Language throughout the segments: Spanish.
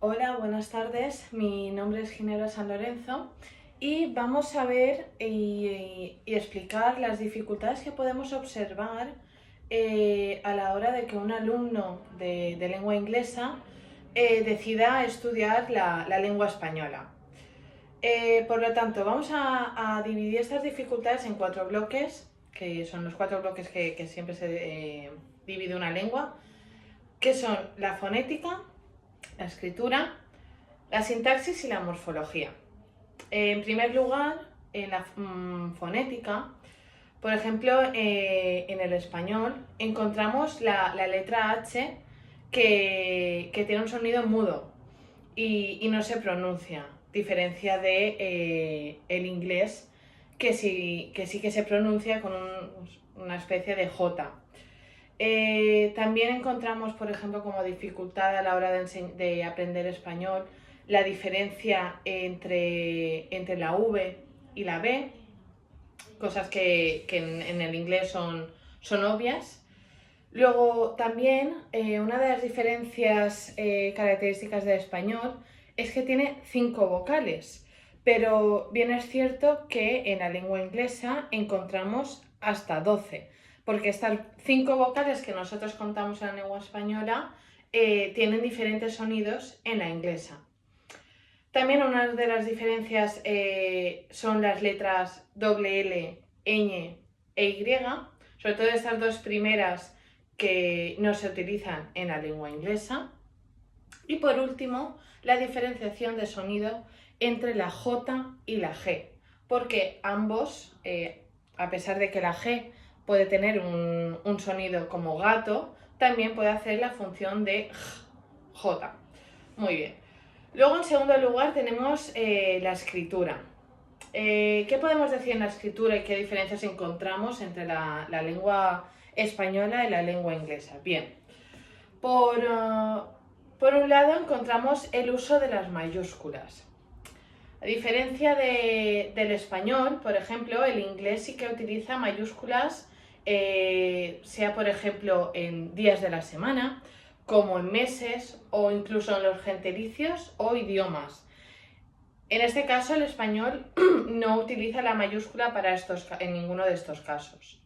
Hola, buenas tardes. Mi nombre es Ginebra San Lorenzo y vamos a ver y explicar las dificultades que podemos observar a la hora de que un alumno de lengua inglesa decida estudiar la lengua española. Por lo tanto, vamos a dividir estas dificultades en 4 bloques, que son los 4 bloques que siempre se divide una lengua, que son la fonética, la escritura, la sintaxis y la morfología. En primer lugar, en la fonética, por ejemplo, en el español encontramos la letra H que tiene un sonido mudo y no se pronuncia, diferencia de el inglés que sí que se pronuncia con una especie de J. También encontramos, por ejemplo, como dificultad a la hora de aprender español, la diferencia entre la V y la B, cosas que en el inglés son obvias. Luego también una de las diferencias características del español es que tiene 5 vocales, pero bien es cierto que en la lengua inglesa encontramos hasta 12, porque estas 5 vocales que nosotros contamos en la lengua española tienen diferentes sonidos en la inglesa. También una de las diferencias son las letras doble L, ñ e Y, sobre todo estas dos primeras que no se utilizan en la lengua inglesa. Y por último, la diferenciación de sonido entre la J y la G, porque ambos, a pesar de que la G puede tener un sonido como gato, también puede hacer la función de J. Muy bien. Luego, en segundo lugar, tenemos la escritura. ¿Qué podemos decir en la escritura y qué diferencias encontramos entre la lengua española y la lengua inglesa? Bien, por un lado encontramos el uso de las mayúsculas. A diferencia del español, por ejemplo, el inglés sí que utiliza mayúsculas, sea por ejemplo en días de la semana, como en meses o incluso en los gentilicios o idiomas. En este caso, el español no utiliza la mayúscula en ninguno de estos casos.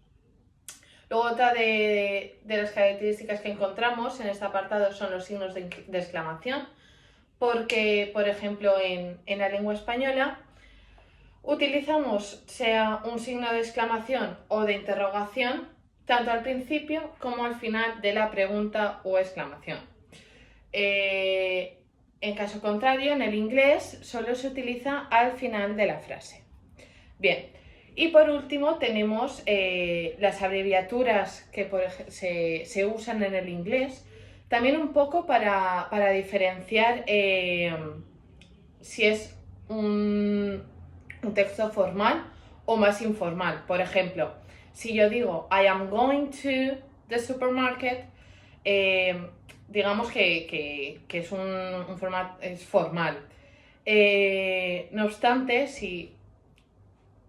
Luego, otra de las características que encontramos en este apartado son los signos de exclamación, porque, por ejemplo, en la lengua española utilizamos sea un signo de exclamación o de interrogación tanto al principio como al final de la pregunta o exclamación. En caso contrario, en el inglés solo se utiliza al final de la frase. Bien, y por último tenemos las abreviaturas que se usan en el inglés, también un poco para diferenciar si es un texto formal o más informal. Por ejemplo, si yo digo I am going to the supermarket, digamos que es un formato es formal. No obstante, si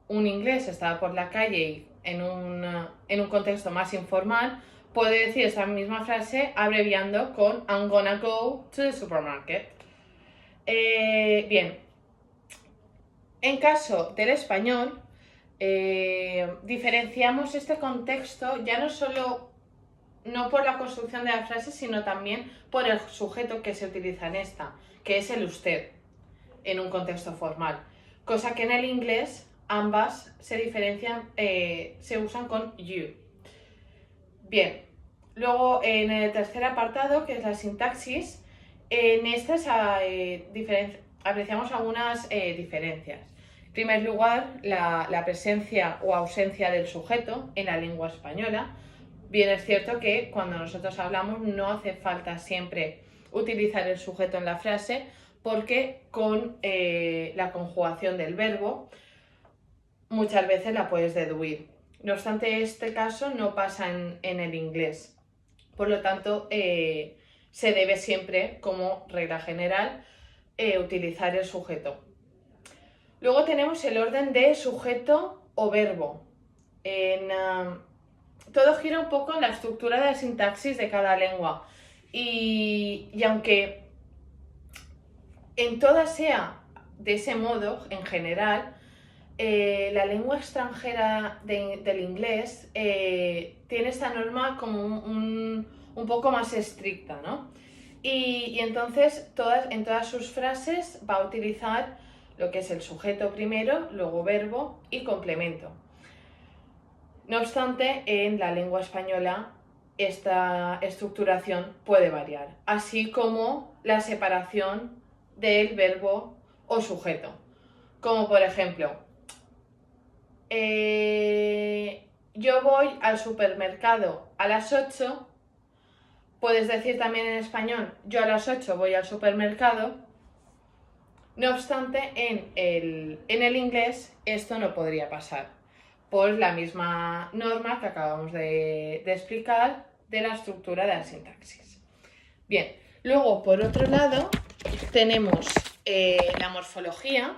un inglés está por la calle y en un contexto más informal, puede decir esa misma frase abreviando con I'm gonna go to the supermarket. Bien, en caso del español, diferenciamos este contexto ya no solo no por la construcción de la frase, sino también por el sujeto que se utiliza en esta, que es el usted, en un contexto formal. Cosa que en el inglés ambas se diferencian, se usan con you. Bien, luego en el tercer apartado, que es la sintaxis, en estas apreciamos algunas diferencias. En primer lugar, la presencia o ausencia del sujeto en la lengua española. Bien es cierto que cuando nosotros hablamos no hace falta siempre utilizar el sujeto en la frase, porque con la conjugación del verbo muchas veces la puedes deducir. No obstante, este caso no pasa en el inglés. Por lo tanto, se debe siempre, como regla general, utilizar el sujeto. Luego tenemos el orden de sujeto o verbo. Todo gira un poco en la estructura de la sintaxis de cada lengua. Y aunque en todas sea de ese modo, en general, la lengua extranjera del inglés tiene esta norma como un poco más estricta, ¿no? Y entonces en todas sus frases va a utilizar lo que es el sujeto primero, luego verbo y complemento. No obstante, en la lengua española esta estructuración puede variar, así como la separación del verbo o sujeto. Como por ejemplo, yo voy al supermercado a las 8, puedes decir también en español, yo a las 8 voy al supermercado. No obstante, en el inglés esto no podría pasar, por la misma norma que acabamos de explicar de la estructura de la sintaxis. Bien, luego por otro lado tenemos la morfología,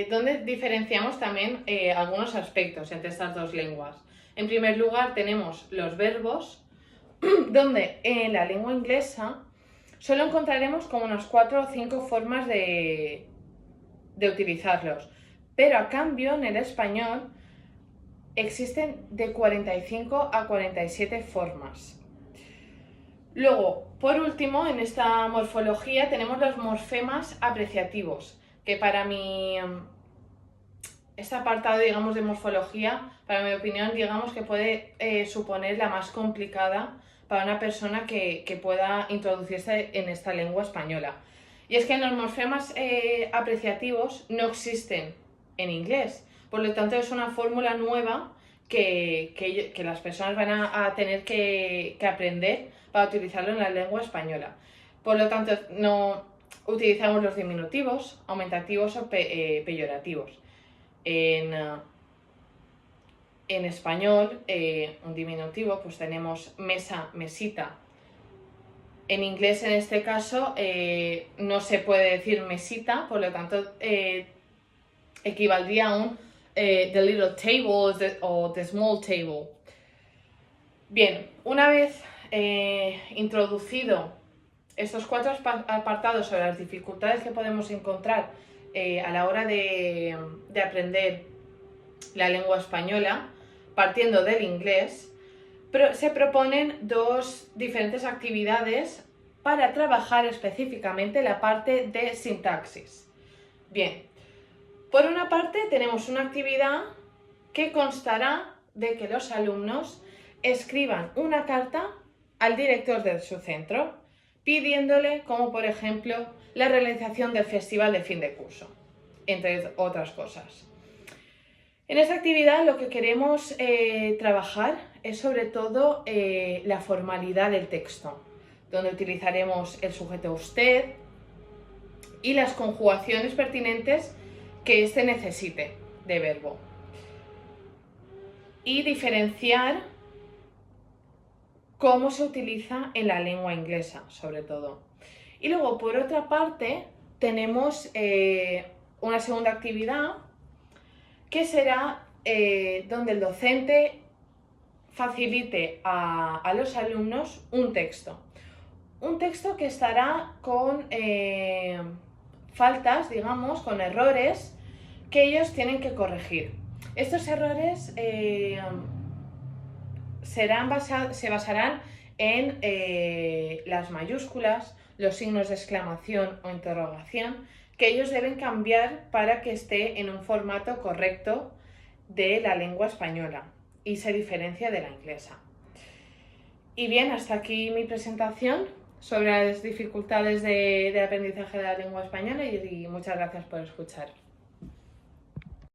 donde diferenciamos también algunos aspectos entre estas dos lenguas. En primer lugar tenemos los verbos, donde en la lengua inglesa solo encontraremos como unas 4 o 5 formas de utilizarlos, pero a cambio en el español existen de 45 a 47 formas. Luego, por último, en esta morfología tenemos los morfemas apreciativos, que para mí, este apartado, digamos, de morfología, para mi opinión, digamos que puede suponer la más complicada para una persona que pueda introducirse en esta lengua española. Y es que los morfemas apreciativos no existen en inglés, por lo tanto es una fórmula nueva que las personas van a tener que aprender para utilizarlo en la lengua española. Por lo tanto, no utilizamos los diminutivos, aumentativos o peyorativos. En español, un diminutivo, pues tenemos mesa, mesita. En inglés, en este caso, no se puede decir mesita, por lo tanto, equivaldría a un the little table o the small table. Bien, una vez introducido estos 4 apartados sobre las dificultades que podemos encontrar a la hora de aprender la lengua española, partiendo del inglés, se proponen 2 diferentes actividades para trabajar específicamente la parte de sintaxis. Bien, por una parte tenemos una actividad que constará de que los alumnos escriban una carta al director de su centro pidiéndole, como por ejemplo, la realización del festival de fin de curso, entre otras cosas. En esta actividad lo que queremos trabajar es sobre todo la formalidad del texto, donde utilizaremos el sujeto usted y las conjugaciones pertinentes que éste necesite de verbo. Y diferenciar cómo se utiliza en la lengua inglesa, sobre todo. Y luego, por otra parte, tenemos una segunda actividad que será donde el docente facilite a los alumnos un texto. Un texto que estará con faltas, digamos, con errores que ellos tienen que corregir. Estos errores se basarán en las mayúsculas, los signos de exclamación o interrogación, que ellos deben cambiar para que esté en un formato correcto de la lengua española y se diferencia de la inglesa. Y bien, hasta aquí mi presentación sobre las dificultades de aprendizaje de la lengua española y muchas gracias por escuchar.